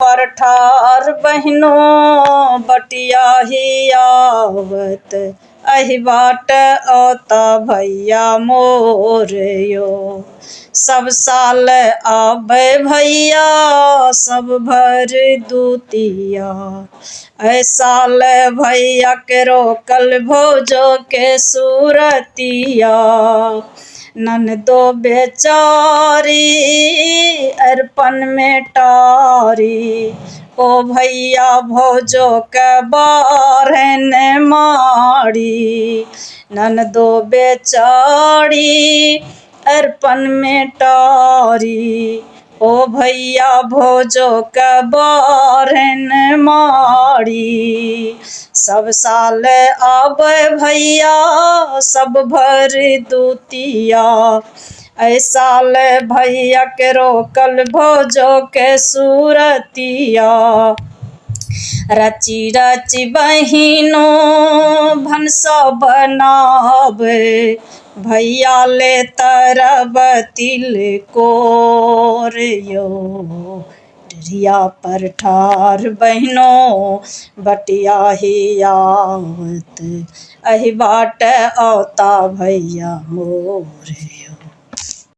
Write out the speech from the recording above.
पर ठार बहनों बटिया ही आवत, अहि बाट औता भैया मोर यो। सब साल आबे भैया सब भर दूतिया, ऐ साल भैया के रोकल भौजो के सूरतिया। ननदो बेचारी अरपन में टारी, ओ भैया भौजो के बारहन माड़ी। ननदो बेचारी अरपन में टारी, ओ भैया भौजो के बारहन माड़ी। सब साल आबे भैया सब भर दूतिया, ऐ साल भैया के रोकल भौजो के सूरतिया। रची रची बहिनों भनसा बनावे, भैया ले तरब तिलकोर यो। डरिया पर ठार बहनों बटिया ही आवत, अहि बाट औता भैया मोर।